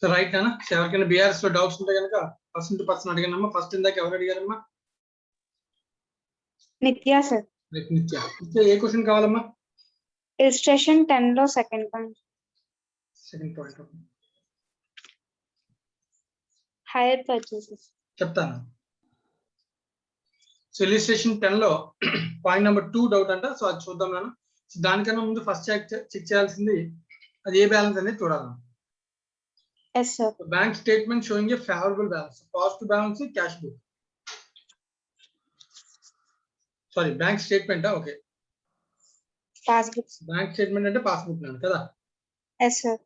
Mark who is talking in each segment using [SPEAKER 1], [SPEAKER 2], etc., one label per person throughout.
[SPEAKER 1] So right నాన్న, ఎవరికైనా BRS లో డౌట్స్ ఉంటే కనుక పర్సన్ టు పర్సన్ అడిగానమ్మా. ఫస్ట్ ఇందాక ఎవరు అడిగారమ్మా?
[SPEAKER 2] నిత్య సార్.
[SPEAKER 1] నిత్య. ఏ క్వశ్చన్ కావాలమ్మా?
[SPEAKER 2] ఇలిస్ట్రేషన్ 10 లో second point.
[SPEAKER 1] Second point
[SPEAKER 2] hire purchases
[SPEAKER 1] చెప్తాను. సో ఇలిస్ట్రేషన్ 10 లో పాయింట్ నెంబర్ 2 డౌట్ అంట. సో అది చూద్దాం నాన్న. సో దానికన్నా ముందు ఫస్ట్ చెక్ చేయాల్సింది అది ఏ బ్యాలెన్స్ అనేది చూడాలి.
[SPEAKER 2] yes sir.
[SPEAKER 1] Bank statement showing a favorable balance. Positive balance is cash book. Sorry, bank statement. Okay.
[SPEAKER 2] Passbook.
[SPEAKER 1] Bank statement and passbook nan kada.
[SPEAKER 2] Yes sir.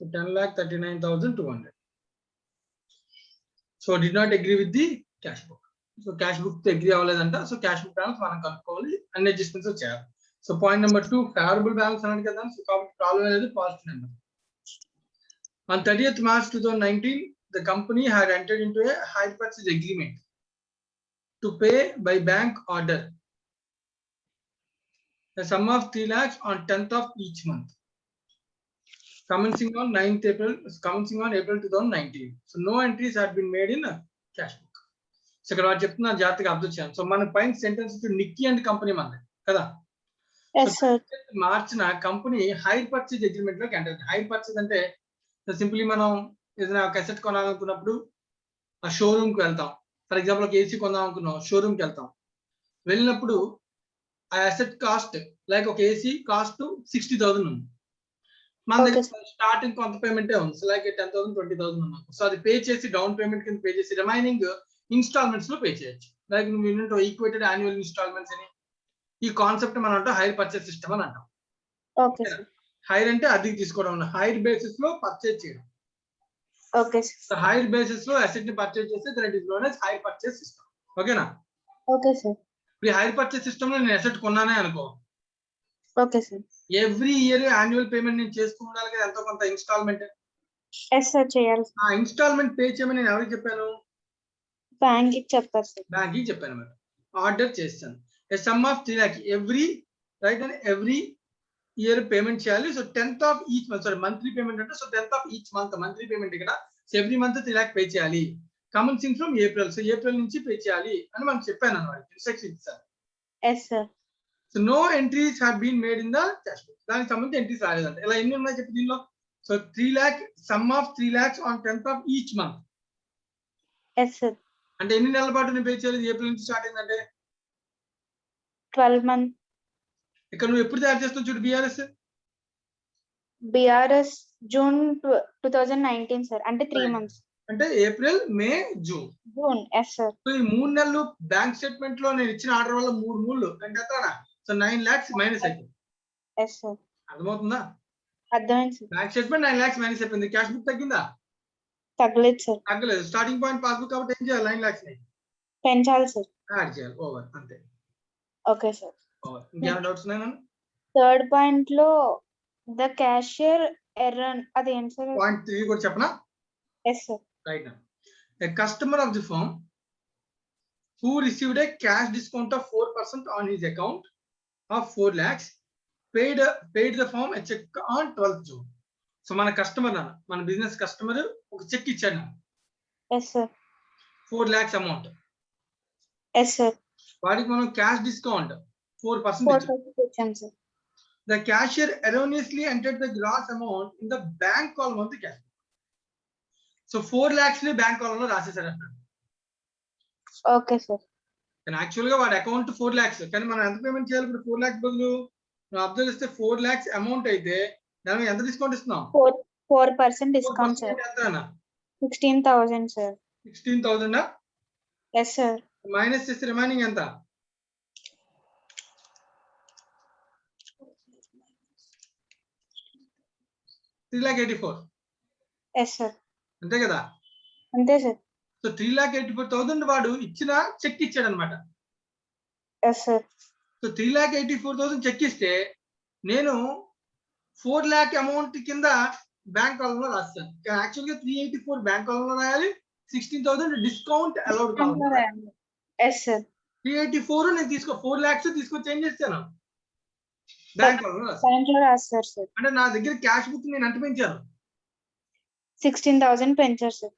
[SPEAKER 1] So 10,39,200. So did not agree with the cash book. So cash book to agree avvaledanta. So cash book balance మనం కనుక్కోవాలి, అన్ని adjustments చేయాలి. So point number 2 favorable balance అన్నాడు కదా. So కాబట్టి problem అనేది positive number. On 30th March 2019, the company had entered into a hire purchase agreement to pay by bank order a sum of 3 lakhs on 10th of each month, commencing on 9th April, commencing on April 2019. So no entries had been made in a cash book. So ఇక్కడ వాడు చెప్తున్నా జాగ్రత్తగా observe చేయాలి. So మన పైన sentence Nikki and company మనది కదా.
[SPEAKER 2] yes sir.
[SPEAKER 1] మార్చిన కంపెనీ హైర్ పర్చేజ్ అగ్రిమెంట్ లోకి ఎంటర్. హైర్ పర్చేజ్ అంటే సింప్లీ మనం ఏదైనా ఒక అసెట్ కొనాలనుకున్నప్పుడు ఆ షోరూమ్ కి వెళ్తాం. ఫర్ ఎగ్జాంపుల్ ఒక ఏసీ కొందాం అనుకున్నాం, షోరూమ్ కి వెళ్తాం. వెళ్ళినప్పుడు ఆ అసెట్ కాస్ట్ లైక్ ఒక ఏసీ కాస్ట్ 60,000 ఉంది. మన దగ్గర స్టార్టింగ్ కొంత పేమెంటే ఉంది. సో లైక్ 10,000 20,000 ఉన్నాం. సో అది పే చేసి డౌన్ పేమెంట్ కింద పే చేసి రిమైనింగ్ ఇన్స్టాల్మెంట్స్ లో పే చేయొచ్చు. లైక్ నువ్వు ఏంటంటే ఈక్వేటెడ్ యాన్యువల్ ఇన్స్టాల్మెంట్స్ అని ఈ కాన్సెప్ట్ మనం అంటే హైర్ పర్చేస్ సిస్టమ్ అని అంటాం.
[SPEAKER 2] okay sir.
[SPEAKER 1] హైర్ అంటే అద్దెకి తీసుకోవడం, హైర్ బేసిస్ లో పర్చేజ్ చేయడం.
[SPEAKER 2] okay sir.
[SPEAKER 1] So hire basis లో అసెట్ ని పర్చేజ్ చేస్తే that is known as hire purchase system. ఓకేనా?
[SPEAKER 2] okay sir.
[SPEAKER 1] ఈ హైర్ పర్చేస్ సిస్టమ్ లో నేను అసెట్ కొన్నానే అనుకో,
[SPEAKER 2] okay sir.
[SPEAKER 1] Every year annual payment నేను చేస్తూ ఉండాలి కదా, ఎంతో కొంత ఇన్స్టాల్మెంట్.
[SPEAKER 2] yes sir చేయాలి.
[SPEAKER 1] ఆ ఇన్స్టాల్మెంట్ పే చేయమని నేను ఎవరికి చెప్పాను?
[SPEAKER 2] బ్యాంక్ కి చెప్పారు సార్.
[SPEAKER 1] బ్యాంక్ కి చెప్పాను మరి. ఆర్డర్ చేస్తాను. a sum of 3 lakh every right and every year payment చేయాలి. So 10th of each month, sorry monthly payment అంటే so 10th of each month monthly payment ఇక్కడ. So every month 3 lakh pay చేయాలి. Coming from April, so April నుంచి pay చేయాలి అని మనం చెప్పాను అన్నమాట. ఇన్స్ట్రక్షన్ ఇచ్చాను.
[SPEAKER 2] yes sir.
[SPEAKER 1] So no entries have been made in the cash book. దానికి సంబంధించి ఎంట్రీస్ రాలేదంట. ఇలా ఎన్ని ఉన్నాయి చెప్పి దీనిలో. So 3 lakh sum of 3 lakhs on 10th of each month.
[SPEAKER 2] yes sir.
[SPEAKER 1] అంటే ఎన్ని నెలల పాటు నేను పే చేయాలి? ఏప్రిల్ నుంచి స్టార్ట్ అయిందంటే
[SPEAKER 2] 12 months.
[SPEAKER 1] ఇక్కడ నువ్వు ఎప్పుడు తయారు చేస్తావు చూడు
[SPEAKER 2] BRS June 2019 sir. అంటే 3 months.
[SPEAKER 1] అంటే April May June.
[SPEAKER 2] yes sir.
[SPEAKER 1] So ఈ 3 నెలలు బ్యాంక్ స్టేట్మెంట్ లో నేను ఇచ్చిన ఆర్డర్ వల్ల 3 మూళ్ళు అంటే ఎంతనా? సో 9 lakhs మైనస్ అయిపోయింది.
[SPEAKER 2] yes sir.
[SPEAKER 1] అర్థమవుతుందా?
[SPEAKER 2] అర్థమైంది sir.
[SPEAKER 1] Bank statement 9 lakhs minus అయిపోయింది. క్యాష్ బుక్ తగ్గిందా?
[SPEAKER 2] తగ్గలేదు సార్.
[SPEAKER 1] తగ్గలేదు. స్టార్టింగ్ పాయింట్ పాస్బుక్ కాబట్టి ఏం చేయాలి? 9 lakhs ని
[SPEAKER 2] పెంచాలి సార్.
[SPEAKER 1] యాడ్ చేయాలి. ఓవర్ అంతే.
[SPEAKER 2] Okay sir.
[SPEAKER 1] ఓవర్. ఇంకేమైనా డౌట్స్ ఉన్నాయా?
[SPEAKER 2] థర్డ్ పాయింట్ లో ద క్యాషియర్ ఎర్రర్ అది ఏం సార్?
[SPEAKER 1] పాయింట్ 3 కూడా చెప్పనా?
[SPEAKER 2] yes sir.
[SPEAKER 1] Right now a customer of the firm who received a cash discount of 4% on his account of 4 lakhs paid the firm a check on 12th June. So మన customer నాన్న, మన business customer ఒక check ఇచ్చాడు నాన్న.
[SPEAKER 2] yes sir.
[SPEAKER 1] 4 lakhs amount.
[SPEAKER 2] yes sir.
[SPEAKER 1] వాడికి మనం cash discount 4%
[SPEAKER 2] ఇచ్చాం sir.
[SPEAKER 1] The cashier erroneously entered the gross amount in the bank column of the cash. So 4 lakhs ని బ్యాంక్ కాలమ్ లో రాసేసాడు అన్నాడు.
[SPEAKER 2] Okay sir.
[SPEAKER 1] కానీ యాక్చువల్ గా వాడి అకౌంట్ 4 lakhs, కానీ మనం ఎంత పేమెంట్ చేయాలి ఇప్పుడు? 4 lakhs బదులు నువ్వు అబ్జర్వ్ చేస్తే 4 lakhs అమౌంట్ అయితే దానికి ఎంత డిస్కౌంట్ ఇస్తున్నాం?
[SPEAKER 2] 4% డిస్కౌంట్ సార్.
[SPEAKER 1] ఎంతనా?
[SPEAKER 2] 16,000 సార్.
[SPEAKER 1] 16,000
[SPEAKER 2] yes sir.
[SPEAKER 1] మైనస్ చేస్తే రిమైనింగ్ ఎంత? 3,84,000.
[SPEAKER 2] yes sir.
[SPEAKER 1] అంతే కదా?
[SPEAKER 2] అంతే సార్.
[SPEAKER 1] సో 3,84,000 వాడు ఇచ్చిన చెక్ ఇచ్చాడు అనమాట.
[SPEAKER 2] yes sir.
[SPEAKER 1] సో 3,84,000 చెక్ ఇస్తే నేను 4 lakh అమౌంట్ కింద బ్యాంక్ కాలంలో రాస్తాను. యాక్చువల్ గా 384 బ్యాంక్ కాలంలో రాయాలి, 16,000 డిస్కౌంట్ అలౌడ్ కావాలి.
[SPEAKER 2] yes sir.
[SPEAKER 1] 384 నేను 4 lakhs తీసుకొని చేంజ్ చేస్తాను బ్యాంక్ కాలంలో
[SPEAKER 2] రాస్తారు సార్.
[SPEAKER 1] అంటే నా దగ్గర క్యాష్ బుక్ నేను ఎంత పెంచాను?
[SPEAKER 2] 16,000 పెంచారు సార్.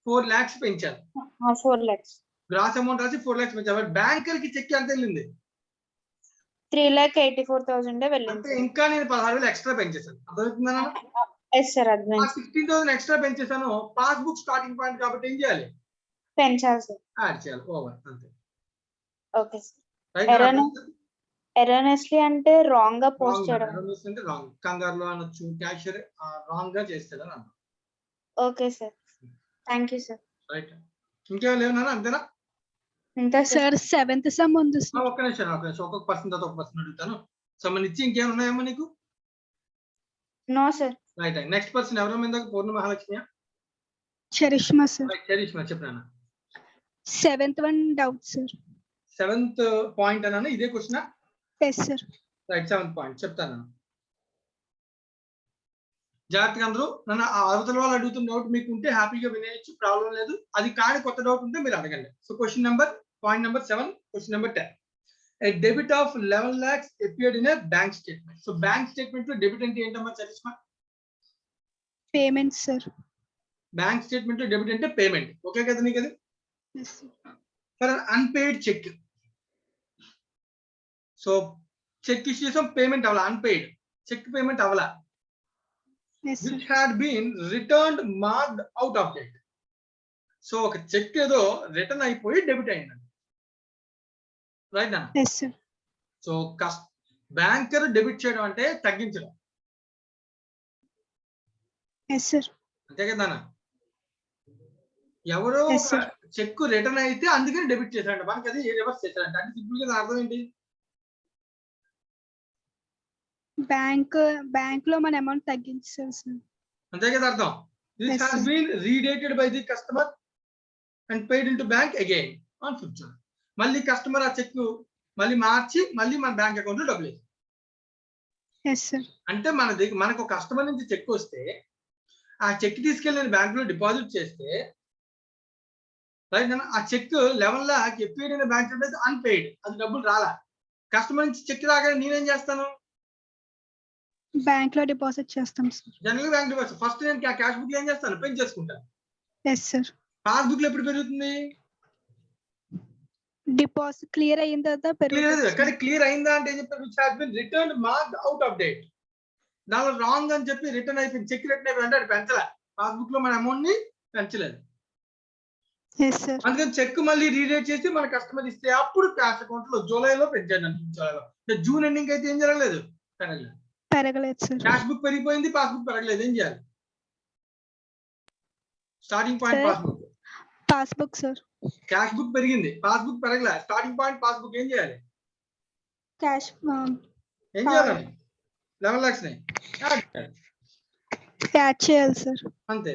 [SPEAKER 1] 4 lakhs పెంచారు.
[SPEAKER 2] 4 lakhs.
[SPEAKER 1] గ్రాస్ అమౌంట్ రాసి 4 lakhs పెంచారు. బట్ బ్యాంకర్ కి చెక్ ఎంత వెళ్ళింది?
[SPEAKER 2] 3,84,000 వెళ్ళింది
[SPEAKER 1] అంటే
[SPEAKER 2] సార్.
[SPEAKER 1] ఇంకా నేను 16,000 ఎక్స్ట్రా పెంచేసాను. అర్థమవుతుందా?
[SPEAKER 2] ఎస్ సార్, అది
[SPEAKER 1] ఆ 16,000 ఎక్స్ట్రా పెంచేసాను. పాస్బుక్ స్టార్టింగ్ పాయింట్ కాబట్టి ఏం చేయాలి?
[SPEAKER 2] పెంచాలి సార్.
[SPEAKER 1] యాడ్ చేయాలి. ఓవర్ అంతే.
[SPEAKER 2] Okay sir. ఎర్రనెస్లీ అంటే రాంగ్ గా పోస్ట్ చేయడం.
[SPEAKER 1] అంటే రాంగ్, కంగారులో అనొచ్చు, క్యాషియర్ రాంగ్ గా చేస్తాడని అన్నా.
[SPEAKER 2] Okay sir, thank you sir.
[SPEAKER 1] Right, ఇంకేం లేవు అంతేనా?
[SPEAKER 2] ఇంకా
[SPEAKER 3] సార్ 7th సమ్ ఉంది సార్.
[SPEAKER 1] ఒక్క నిమిషం ఒక్కొక్క పర్సన్ తర్వాత ఒక పర్సన్ అడుగుతాను. సో మన ఇచ్చి ఇంకేమైనా ఉన్నాయమ్మా నీకు?
[SPEAKER 2] No sir.
[SPEAKER 1] Right, next person ఎవరో మీద పూర్ణ మహాలక్ష్మి.
[SPEAKER 3] చరిష్మా సార్.
[SPEAKER 1] చరిష్మా చెప్పినా.
[SPEAKER 3] 7th one doubt sir.
[SPEAKER 1] 7th point అన్నాను, ఇదే question.
[SPEAKER 3] Yes sir.
[SPEAKER 1] Right, 7th point చెప్తాను. జాగ్రత్తగా అందరూ నన్ను అవతల వాళ్ళు అడుగుతున్న డౌట్ మీకు ఉంటే హ్యాపీగా వినేయచ్చు, ప్రాబ్లం లేదు. అది కానీ కొత్త డౌట్ ఉంటే మీరు అడగండి. So question number, point number 7, question number 10. A debit of 11 lakhs appeared in a bank statement. So bank statement లో డెబిట్ అంటే ఏంటమ్మా Charishma?
[SPEAKER 3] Payment sir.
[SPEAKER 1] Bank statement లో డెబిట్ అంటే పేమెంట్. ఓకే కదా నీకు అది? For unpaid cheque. So cheque issue చేసాం, payment అవ్వాల, అన్పెయిడ్ చెక్ పేమెంట్ అవ్వాల. Which had been returned marked out of date. So ఒక చెక్ ఏదో రిటర్న్ అయిపోయి డెబిట్ అయిందండి. రైట్ నా?
[SPEAKER 3] Yes sir.
[SPEAKER 1] So banker debit చేయడం అంటే తగ్గించడం.
[SPEAKER 3] Yes sir.
[SPEAKER 1] అంతే కదా? ఎవరో చెక్ రిటర్న్ అయితే అందుకని డెబిట్ చేశారంట, మనకి అది రివర్స్ చేశారంట. అంటే సింపుల్ గా అర్థం ఏంటి?
[SPEAKER 3] బ్యాంక్ లో మన అమౌంట్ తగ్గించారు సార్.
[SPEAKER 1] అంతే కదా అర్థం? This has been redated by the customer and paid into bank again on 5th July. మళ్ళీ కస్టమర్ ఆ చెక్ మళ్ళీ మార్చి మళ్ళీ మన బ్యాంక్ అకౌంట్ లో డబ్బులు వేస్తారు.
[SPEAKER 3] Yes sir.
[SPEAKER 1] అంటే మనకు కస్టమర్ నుంచి చెక్ వస్తే ఆ చెక్ తీసుకెళ్ళి నేను బ్యాంక్ లో డిపాజిట్ చేస్తే, రైట్, ఆ చెక్ 11 lakh ఎప్పెయిడ్ అయిన బ్యాంక్ లో అన్పెయిడ్, అది డబ్బులు రాలా. కస్టమర్ నుంచి చెక్ రాగానే నేనేం చేస్తాను?
[SPEAKER 3] బ్యాంక్ లో డిపాజిట్ చేస్తాం sir.
[SPEAKER 1] General bank deposit first నేను క్యాష్ బుక్ లో ఏం చేస్తాను? పెంచేసుకుంటాను.
[SPEAKER 3] Yes sir.
[SPEAKER 1] పాస్బుక్ లో ఎప్పుడు పెరుగుతుంది?
[SPEAKER 3] డిపాజిట్ క్లియర్ అయిన తర్వాత పెరుగుతుంది.
[SPEAKER 1] కానీ క్లియర్ అయిందా అంటే ఏం చెప్తారు? Which has been returned marked out of date. దానిలో రాంగ్ అని చెప్పి రిటర్న్ అయిపోయింది, చెక్ రిటర్న్ అయిపోయింది అంటే అది పెంచలే, పాస్బుక్ లో మన అమౌంట్ ని పెంచలేదు.
[SPEAKER 3] Yes sir.
[SPEAKER 1] అందుకని చెక్ మళ్ళీ రీడేట్ చేసి మన కస్టమర్ ఇస్తే అప్పుడు క్యాష్ అకౌంట్ లో జూలైలో పెంచాను అనుకుంటున్నాను. జూలైలో, జూన్ ఎండింగ్ అయితే ఏం జరగలేదు,
[SPEAKER 3] పెరగలేదు సార్.
[SPEAKER 1] క్యాష్ బుక్ పెరిగిపోయింది, పాస్బుక్ పెరగలేదు. ఏం చేయాలి? Starting point passbook.
[SPEAKER 3] Passbook sir.
[SPEAKER 1] Cash book పెరిగింది, పాస్బుక్ పెరగలే, స్టార్టింగ్ పాయింట్ పాస్బుక్. ఏం చేయాలి?
[SPEAKER 3] క్యాష్
[SPEAKER 1] ఏం చేయాలి? 11 lakhs ని
[SPEAKER 3] యాడ్ చేయాలి సార్.
[SPEAKER 1] అంతే,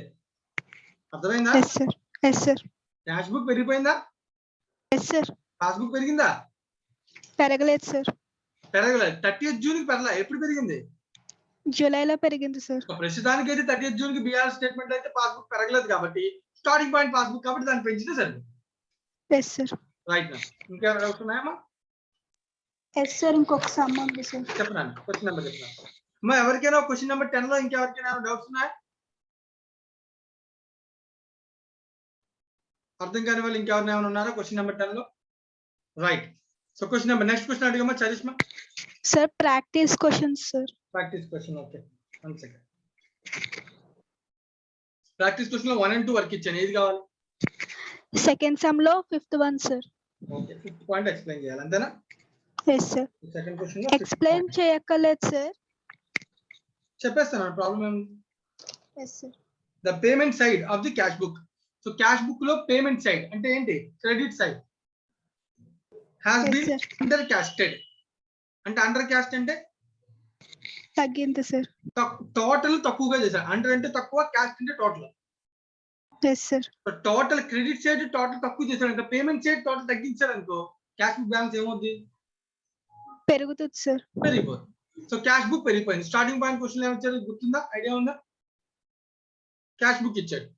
[SPEAKER 1] అర్థమైందా?
[SPEAKER 3] Yes sir. Yes sir.
[SPEAKER 1] Cash book పెరిగిపోయిందా?
[SPEAKER 3] Yes sir.
[SPEAKER 1] పాస్బుక్ పెరిగిందా?
[SPEAKER 3] పెరగలేదు సార్.
[SPEAKER 1] పెరగలేదు. 30th June కి పెరగలే, ఎప్పుడు పెరిగింది?
[SPEAKER 3] జూలైలో పెరిగింది సార్.
[SPEAKER 1] ప్రస్తుతానికి అయితే 30th June కి బిఆర్ స్టేట్మెంట్ అయితే పాస్బుక్ పెరగలేదు కాబట్టి స్టార్టింగ్ పాయింట్ పాస్బుక్ కాబట్టి దాన్ని పెంచితే సరిపోతుంది.
[SPEAKER 3] Yes sir.
[SPEAKER 1] రైట్ నా? ఇంకేమైనా డౌట్స్ ఉన్నాయమ్మా?
[SPEAKER 3] Yes sir. ఇంకొక సమ్ ఉంది సార్.
[SPEAKER 1] చెప్పండి, క్వశ్చన్ నెంబర్ చెప్పండి అమ్మా. ఎవరికైనా క్వశ్చన్ నెంబర్ 10 లో ఇంకెవరికైనా డౌట్స్ ఉన్నాయా? అర్థం కాని వాళ్ళు ఇంకెవరైనా ఏమైనా ఉన్నారా క్వశ్చన్ నెంబర్ 10 లో? Right. So question number, next question అడిగమ్మా Charishma.
[SPEAKER 3] Sir practice questions sir.
[SPEAKER 1] Practice question. Okay, 1 second. Practice question లో 1 and 2 వరకు ఇచ్చాను, ఏది కావాలి?
[SPEAKER 3] సెకండ్ సమ్ లో 5th one sir.
[SPEAKER 1] Okay, 5th point explain చేయాలి అంతేనా?
[SPEAKER 3] Yes sir.
[SPEAKER 1] సెకండ్ క్వశ్చన్ లో
[SPEAKER 3] ఎక్స్ప్లెయిన్ చేయక్కర్లేదు సార్.
[SPEAKER 1] చెప్పేస్తాను, ప్రాబ్లం ఏం?
[SPEAKER 3] Yes sir.
[SPEAKER 1] The payment side of the cash book. So cash book లో పేమెంట్ సైడ్ అంటే ఏంటి? Credit side has been under casted. అంటే అండర్ క్యాస్ట్ అంటే
[SPEAKER 3] తగ్గింది సార్.
[SPEAKER 1] టోటల్ తక్కువగా చేశారు. అండర్ అంటే తక్కువ, క్యాస్ట్ అంటే total.
[SPEAKER 3] Yes sir.
[SPEAKER 1] Total credit side total తక్కువ చేశారు, ఇంకా పేమెంట్ సైడ్ టోటల్ తగ్గించారు అనుకో, క్యాష్ బుక్ బ్యాలెన్స్ ఏమవుద్ది?
[SPEAKER 3] పెరుగుతుంది సార్.
[SPEAKER 1] పెరిగిపోతుంది. సో క్యాష్ బుక్ పెరిగిపోయింది. స్టార్టింగ్ పాయింట్ క్వశ్చన్ ఏమిచ్చారు గుర్తుందా? ఐడియా ఉందా? క్యాష్ బుక్ ఇచ్చాడు.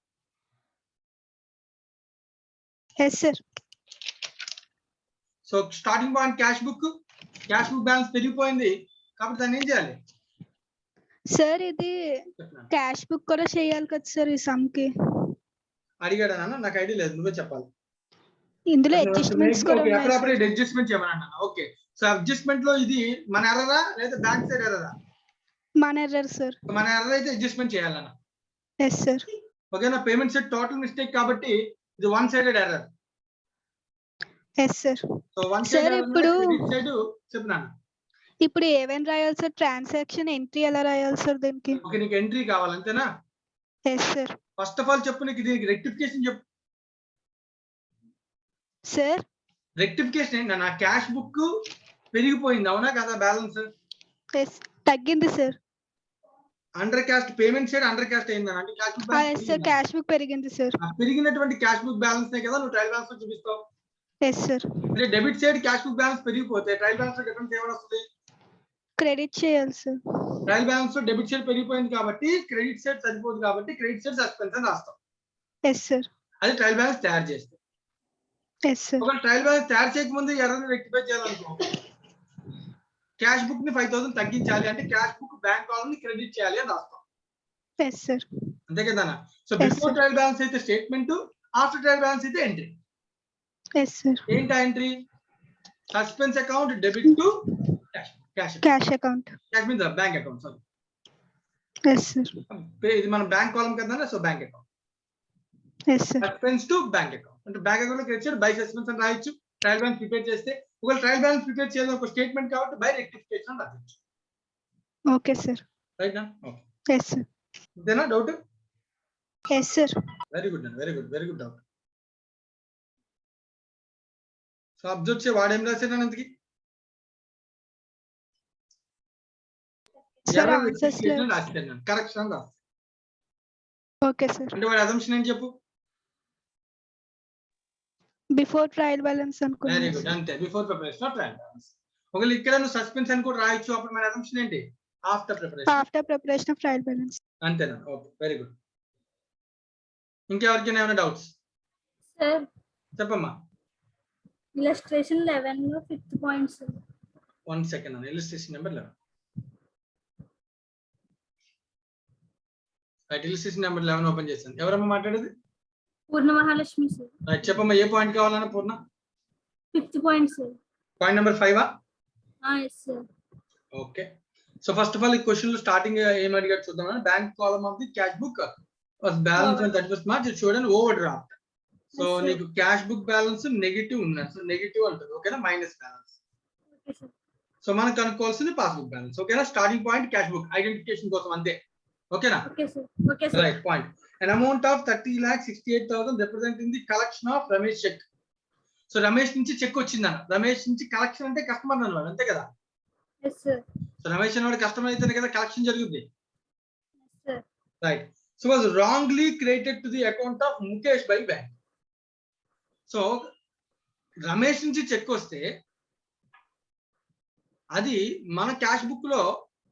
[SPEAKER 3] Yes sir.
[SPEAKER 1] So starting point cash book balance పెరిగిపోయింది కాబట్టి దాన్ని ఏం చేయాలి?
[SPEAKER 3] సార్ ఇది
[SPEAKER 1] చెప్తున్నాను.
[SPEAKER 3] క్యాష్ బుక్ కూడా చేయాలి కదా సార్ ఈ సమ్ కి.
[SPEAKER 1] అడిగాడా నాన్న? నాకు ఐడియా లేదు, నువ్వే చెప్పాలి.
[SPEAKER 3] ఇందులో అడ్జస్ట్మెంట్స్ కూడా ఉన్నాయి సార్.
[SPEAKER 1] అప్రాప్రియేట్ అడ్జస్ట్మెంట్ చేయమన్నా. ఓకే, సో అడ్జస్ట్మెంట్ లో ఇది మన ఎర్రరా లేదా బ్యాంక్ సైడ్ ఎర్రరా?
[SPEAKER 3] మన ఎర్రర్ సార్.
[SPEAKER 1] మన ఎర్ర అయితే అడ్జస్ట్మెంట్ చేయాలన్న.
[SPEAKER 3] Yes sir.
[SPEAKER 1] ఓకేనా? పేమెంట్ సెట్ టోటల్ మిస్టేక్ కాబట్టి ఇది one sided error.
[SPEAKER 3] Yes sir.
[SPEAKER 1] So one
[SPEAKER 3] Sir,
[SPEAKER 1] side
[SPEAKER 3] ఇప్పుడు-
[SPEAKER 1] సైడ్ చెప్పినాను.
[SPEAKER 3] ఇప్పుడు ఏమేమి రాయాలి సార్? ట్రాన్సాక్షన్ ఎంట్రీ ఎలా రాయాలి సార్ దీనికి?
[SPEAKER 1] ఓకే, నీకు ఎంట్రీ కావాలి అంతేనా?
[SPEAKER 3] Yes sir.
[SPEAKER 1] First of all చెప్పు, నీకు దీనికి రెక్టిఫికేషన్ చెప్పు.
[SPEAKER 3] సార్
[SPEAKER 1] రెక్టిఫికేషన్ ఏంటి? నా క్యాష్ బుక్ పెరిగిపోయింది, అవునా కదా? బ్యాలెన్స్
[SPEAKER 3] ఎస్ తగ్గింది sir.
[SPEAKER 1] Undercast payment side undercast అయిందా? అంటే cash book
[SPEAKER 3] yes sir, cash book పెరిగింది సార్.
[SPEAKER 1] పెరిగినటువంటి క్యాష్ బుక్ బ్యాలెన్స్ కదా నువ్వు ట్రయల్ బ్యాలెన్స్ లో చూపిస్తావు.
[SPEAKER 3] Yes sir.
[SPEAKER 1] అంటే debit side cash book balance పెరిగిపోతే ట్రయల్ బ్యాలెన్స్ లో డిఫరెన్స్ ఏమైనా వస్తుంది?
[SPEAKER 3] క్రెడిట్ చేయాలి సార్.
[SPEAKER 1] ట్రయల్ బ్యాలెన్స్ లో డెబిట్ సైడ్ పెరిగిపోయింది కాబట్టి క్రెడిట్ సైడ్ సరిపోదు కాబట్టి క్రెడిట్ సైడ్ సస్పెన్స్ అని రాస్తాం.
[SPEAKER 3] Yes sir.
[SPEAKER 1] అది ట్రయల్ బ్యాలెన్స్ తయారు చేస్తే.
[SPEAKER 3] Yes sir.
[SPEAKER 1] ఒక ట్రయల్ బ్యాలెన్స్ తయారు చేయకముందు ఎర్రని రెక్టిఫై చేయాలనుకో, క్యాష్ బుక్ ని 5,000 తగ్గించాలి అంటే క్యాష్ బుక్ బ్యాంక్ కాలం ని క్రెడిట్ చేయాలి అని రాస్తాం.
[SPEAKER 3] Yes sir.
[SPEAKER 1] అంతే కదా? So
[SPEAKER 3] Yes,
[SPEAKER 1] before
[SPEAKER 3] sir.
[SPEAKER 1] Trial balance అయితే స్టేట్మెంట్, ఆఫ్టర్ ట్రయల్ బ్యాలెన్స్ అయితే ఎంట్రీ.
[SPEAKER 3] Yes sir.
[SPEAKER 1] ఏంటా entry? Suspense account debit to cash.
[SPEAKER 3] Cash account.
[SPEAKER 1] Cash means bank account. Sorry,
[SPEAKER 3] yes sir.
[SPEAKER 1] ఇది మన బ్యాంక్ కాలం కదా, so bank account.
[SPEAKER 3] Yes sir.
[SPEAKER 1] Suspense to bank account అంటే bank account లో credit side by suspense అని రాయొచ్చు. Trial balance prepare చేస్తే ఒకవేళ ట్రయల్ బ్యాలెన్స్ ప్రిపేర్ చేయాలి ఒక స్టేట్మెంట్ కాబట్టి బై రెక్టిఫికేషన్ అని రాయొచ్చు.
[SPEAKER 3] Okay sir.
[SPEAKER 1] రైట్ నా? Okay,
[SPEAKER 3] yes sir.
[SPEAKER 1] అంతేనా? Doubt?
[SPEAKER 3] Yes sir.
[SPEAKER 1] Very good అండి, very good doubt. So observe చే వాడేం రాశాను అంతకి?
[SPEAKER 3] సార్ ఆన్సర్స్ లేవు.
[SPEAKER 1] రాశాను, కరెక్షన్ రాస్తాను.
[SPEAKER 3] Okay sir.
[SPEAKER 1] అంటే వాడి అజంప్షన్ ఏం చెప్పు?
[SPEAKER 3] బిఫోర్ ట్రయల్ బ్యాలెన్స్
[SPEAKER 1] వెరీ
[SPEAKER 3] అనుకున్నాను
[SPEAKER 1] గుడ్,
[SPEAKER 3] సార్.
[SPEAKER 1] అంతే. Before preparation of trial balance. ఒకవేళ ఇక్కడ నువ్వు సస్పెన్స్ అని కూడా రాయొచ్చు, అప్పుడు మన అజంప్షన్ ఏంటి? After preparation.
[SPEAKER 3] After preparation of trial balance.
[SPEAKER 1] అంతేనా? Okay, very good. ఇంకెవరికైనా ఏమైనా డౌట్స్?
[SPEAKER 4] సార్
[SPEAKER 1] చెప్పమ్మా.
[SPEAKER 4] ఇలస్ట్రేషన్ 11 లో 5th పాయింట్ సార్.
[SPEAKER 1] 1 సెకండ్ అన్న, illustration number 11. Right, illustration number 11 open చేశాను. ఎవరమ్మా మాట్లాడేది?
[SPEAKER 4] పూర్ణ మహాలక్ష్మి సార్.
[SPEAKER 1] రైట్, చెప్పమ్మా, ఏ పాయింట్ కావాలన్నా Purna?
[SPEAKER 4] 5th point sir.
[SPEAKER 1] Point number 5
[SPEAKER 4] yes sir.
[SPEAKER 1] Okay. So first of all ఈ క్వశ్చన్ లో స్టార్టింగ్ ఏం అడిగాడు చూద్దాం. Bank column of the cash book was balance on 31st March చూడండి overdraft. So
[SPEAKER 4] Yes, sir.
[SPEAKER 1] నీకు cash book balance negative ఉన్నది, so negative అంటుంది. ఓకేనా? Minus balance.
[SPEAKER 4] Okay sir.
[SPEAKER 1] So మనం కనుక్కోవాల్సింది పాస్బుక్ బ్యాలెన్స్. ఓకేనా? Starting point cash book identification కోసం అంతే. ఓకేనా?
[SPEAKER 4] Okay sir. Okay sir.
[SPEAKER 1] Right point. An amount of 30,68,000 representing the collection of Ramesh check. So Ramesh నుంచి చెక్ వచ్చిందన్న. రమేష్ నుంచి కలెక్షన్ అంటే కస్టమర్ అన్నమాట, అంతే కదా?
[SPEAKER 4] Yes sir.
[SPEAKER 1] సో రమేష్ అన్నవాడు కస్టమర్ అయితేనే కదా కలెక్షన్ జరుగుద్ది.
[SPEAKER 4] Yes sir.
[SPEAKER 1] Right. So was wrongly created to the account of Mukesh by bank. So Ramesh నుంచి చెక్ వస్తే అది మన క్యాష్ బుక్ లో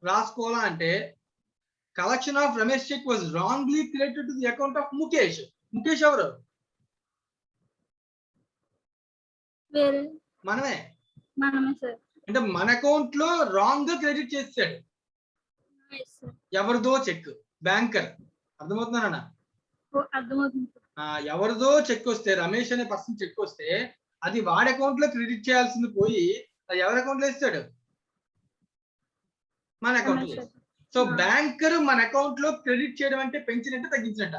[SPEAKER 1] రాసుకోవాలా అంటే collection of Ramesh cheque was wrongly created to the account of Mukesh. Mukesh ఎవరు?
[SPEAKER 4] వేరే
[SPEAKER 1] మనమే
[SPEAKER 4] సార్.
[SPEAKER 1] అంటే మన అకౌంట్ లో రాంగ్ గా క్రెడిట్ చేసాడు.
[SPEAKER 4] Yes sir.
[SPEAKER 1] ఎవరిదో చెక్, బ్యాంకర్. అర్థమవుతుందన్నా?
[SPEAKER 4] అర్థమవుతుంది సార్.
[SPEAKER 1] ఎవరిదో చెక్ వస్తే, రమేష్ అనే పర్సన్ చెక్ వస్తే అది వాడి అకౌంట్ లో క్రెడిట్ చేయాల్సింది పోయి అది ఎవరి అకౌంట్ లో ఇస్తాడు? మన అకౌంట్ లో. సో బ్యాంకర్ మన అకౌంట్ లో క్రెడిట్ చేయడం అంటే పెంచినట్టు తగ్గించినట్ట?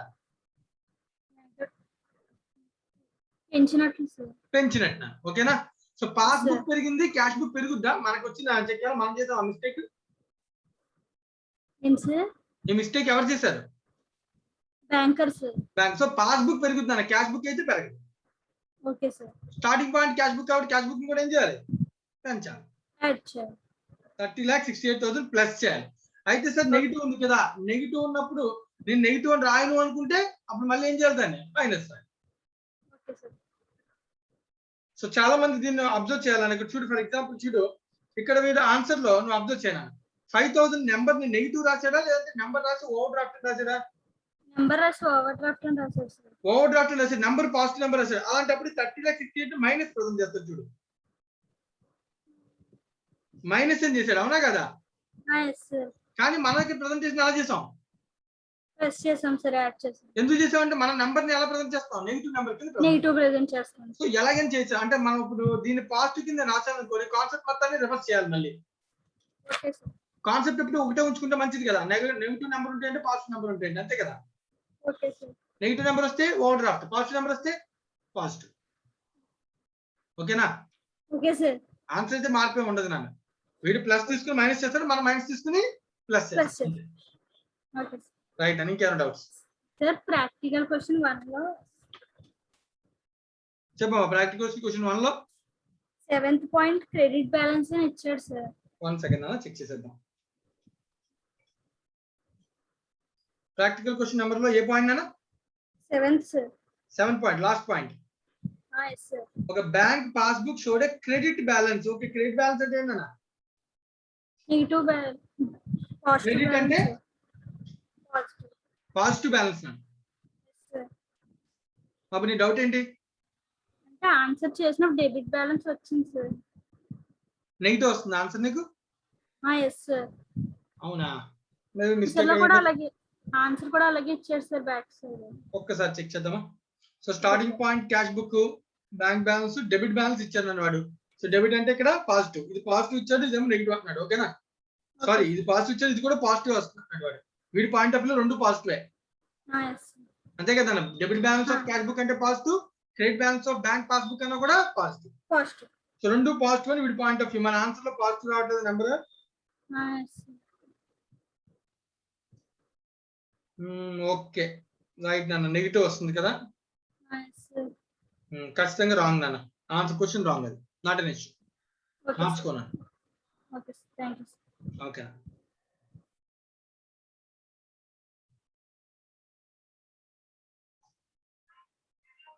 [SPEAKER 4] పెంచినట్లు సార్.
[SPEAKER 1] పెంచినట్టు. ఓకేనా? సో పాస్ బుక్ పెరిగింది, క్యాష్ బుక్ పెరుగుద్దా? మనకు వచ్చిన చెక్ మనం చేద్దాం ఆ మిస్టేక్.
[SPEAKER 4] ఏం సార్?
[SPEAKER 1] ఈ మిస్టేక్ ఎవరు చేశారు?
[SPEAKER 4] Banker sir.
[SPEAKER 1] Bank. So passbook పెరుగుద్దా? క్యాష్ బుక్ అయితే పెరగదు.
[SPEAKER 4] Okay sir.
[SPEAKER 1] Starting point cash book కాబట్టి క్యాష్ బుక్ కూడా ఏం చేయాలి? పెంచాలి.
[SPEAKER 4] యాడ్ చేయాలి.
[SPEAKER 1] 30,68,000 ప్లస్ చేయాలి. అయితే సార్ నెగిటివ్ ఉంది కదా, నెగిటివ్ ఉన్నప్పుడు నేను నెగిటివ్ అని రాయను అనుకుంటే అప్పుడు మళ్ళీ ఏం చేయాలి? దాన్ని మైనస్ రాయాలి.
[SPEAKER 4] Okay sir.
[SPEAKER 1] సో చాలా మంది దీన్ని అబ్జర్వ్ చేయాలని ఇక్కడ చూడు. ఫర్ ఎగ్జాంపుల్ చూడు, ఇక్కడ మీరు ఆన్సర్ లో నువ్వు అబ్జర్వ్ చేయాలి. 5,000 నెంబర్ ని నెగిటివ్ రాసాడా లేదంటే నెంబర్ రాసి ఓవర్ డ్రాఫ్ట్ రాసాడా?
[SPEAKER 4] నెంబర్ రాసి ఓవర్ డ్రాఫ్ట్ అని రాశారు సార్.
[SPEAKER 1] ఓవర్ డ్రాఫ్ట్ రాసి నెంబర్ పాజిటివ్ నెంబర్ రాశాడు. అలాంటప్పుడు 30,68 మైనస్ ప్రజెంట్ చేస్తాడు చూడు. మైనస్ ఏం చేశాడు, అవునా కదా?
[SPEAKER 4] Yes sir.
[SPEAKER 1] కానీ మనకి ప్రెజెంటేషన్ ఎలా చేసాం?
[SPEAKER 4] ప్రెస్ చేసాం సార్, యాడ్ చేసాం.
[SPEAKER 1] ఎందుకు చేసామంటే మన నెంబర్ ని ఎలా ప్రెజెంట్ చేస్తాం? నెగిటివ్ నెంబర్ కింద present
[SPEAKER 4] నెగిటివ్ ప్రెజెంట్ చేస్తాం.
[SPEAKER 1] సో ఎలాగని చేసాం అంటే మనం ఇప్పుడు దీన్ని పాజిటివ్ కింద రాసాం అనుకోని కాన్సెప్ట్ మొత్తాన్ని రివర్స్ చేయాలి. మళ్ళీ
[SPEAKER 4] ఓకే సార్.
[SPEAKER 1] కాన్సెప్ట్ ఎప్పుడు ఒకటే ఉంచుకుంటే మంచిది కదా. నెగిటివ్ నెంబర్ ఉంటాయంటే పాజిటివ్ నెంబర్ ఉంటాయండి, అంతే కదా.
[SPEAKER 4] Okay sir.
[SPEAKER 1] నెగిటివ్ నెంబర్ వస్తే ఓవర్ డ్రాఫ్ట్, పాజిటివ్ నెంబర్ వస్తే పాజిటివ్. ఓకేనా?
[SPEAKER 4] Okay sir.
[SPEAKER 1] ఆన్సర్ అయితే మార్పే ఉండదు నాన్న. వీడు ప్లస్ తీసుకుని మైనస్ చేస్తాడు, మనం మైనస్ తీసుకుని ప్లస్
[SPEAKER 4] ప్లస్
[SPEAKER 1] చేస్తాం.
[SPEAKER 4] Okay sir.
[SPEAKER 1] రైట్ అని ఇంకేమైనా డౌట్స్
[SPEAKER 4] సార్ ప్రాక్టికల్ క్వశ్చన్ 1 లో
[SPEAKER 1] చెప్పమ్మా. ప్రాక్టికల్ క్వశ్చన్ 1 లో
[SPEAKER 4] 7th పాయింట్ క్రెడిట్ బ్యాలెన్స్ అని ఇచ్చాడు సార్.
[SPEAKER 1] 1 సెకండ్ అన్న చెక్ చేసేద్దాం. ప్రాక్టికల్ క్వశ్చన్ నెంబర్ లో ఏ పాయింట్ అన్న?
[SPEAKER 4] 7th sir.
[SPEAKER 1] 7 point, last point.
[SPEAKER 4] Yes sir.
[SPEAKER 1] ఒక bank passbook showed a credit balance. Okay, credit balance అంటే ఏంటన్నా?
[SPEAKER 4] Negative balance.
[SPEAKER 1] క్రెడిట్ అంటే
[SPEAKER 4] పాజిటివ్.
[SPEAKER 1] పాజిటివ్ బ్యాలెన్స్ నా.
[SPEAKER 4] సార్
[SPEAKER 1] అప్పుడు నీ డౌట్ ఏంటి?
[SPEAKER 4] అంటే ఆన్సర్ చేసినప్పుడు డెబిట్ బ్యాలెన్స్ వచ్చింది సార్.
[SPEAKER 1] నెగిటివ్ వస్తుంది ఆన్సర్ నీకు?
[SPEAKER 4] Yes sir.
[SPEAKER 1] అవునా? మేబీ
[SPEAKER 4] లో
[SPEAKER 1] మిస్టేక్
[SPEAKER 4] కూడా అలాగే ఆన్సర్ కూడా అలాగే ఇచ్చాడు సార్ బ్యాక్ సైడ్.
[SPEAKER 1] ఒక్కసారి చెక్ చేద్దామా? So starting point cash book, bank balance, debit balance ఇచ్చాడు వాడు. సో డెబిట్ అంటే ఇక్కడ పాజిటివ్, ఇది పాజిటివ్ ఇచ్చాడు, ఇదేమో నెగిటివ్ అంటున్నాడు. ఓకేనా? సారీ, ఇది పాజిటివ్ ఇచ్చాడు, ఇది కూడా పాజిటివ్ వస్తున్నాడు వాడు. వీడి పాయింట్ ఆఫ్ వ్యూ రెండు పాజిటివే, అంతే కదా. Debit balance of cash book అంటే positive, credit balance of bank passbook అన్నా కూడా పాజిటివ్. సో రెండు పాజిటివ్ అని వీడి పాయింట్ ఆఫ్ వ్యూ. మన ఆన్సర్ లో పాజిటివ్ రావట్లేదు నెంబర్. ఓకే రైట్ నాన్న, నెగిటివ్ వస్తుంది కదా. ఖచ్చితంగా రాంగ్ నాన్న. ఆన్సర్ క్వశ్చన్ రాంగ్, అది నాట్ ఎన్ ఇష్యూ. మార్చుకోనా? ఓకే.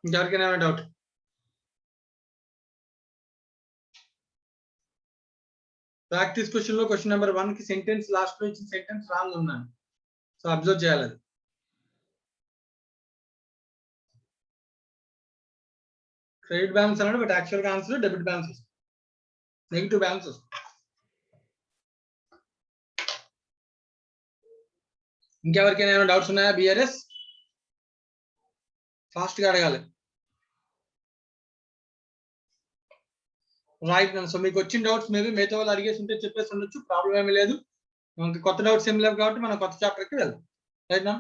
[SPEAKER 1] ఇంకెవరికైనా డౌట్? ప్రాక్టీస్ క్వశ్చన్ లో క్వశ్చన్ నెంబర్ 1 కి సెంటెన్స్ లాస్ట్ లో ఇచ్చిన సెంటెన్స్ రాంగ్ ఉన్నాను. సో అబ్జర్వ్ చేయాలి అది. క్రెడిట్ బ్యాలెన్స్ అన్నాడు, బట్ యాక్చువల్ గా ఆన్సర్ డెబిట్ బ్యాలెన్స్ వస్తుంది, నెగిటివ్ బ్యాలెన్స్ వస్తుంది. ఇంకెవరికైనా ఏమైనా డౌట్స్ ఉన్నాయా? బిఆర్ఎస్ ఫాస్ట్ గా అడగాలి. రైట్. సో మీకు వచ్చిన డౌట్స్ మేబీ మిగతా వాళ్ళు అడిగేసి ఉంటే చెప్పేసి ఉండొచ్చు, ప్రాబ్లం ఏమీ లేదు. మనకి కొత్త డౌట్స్ ఏమి లేవు కాబట్టి మనం కొత్త చాప్టర్కి వెళ్దాం. రైట్ నా?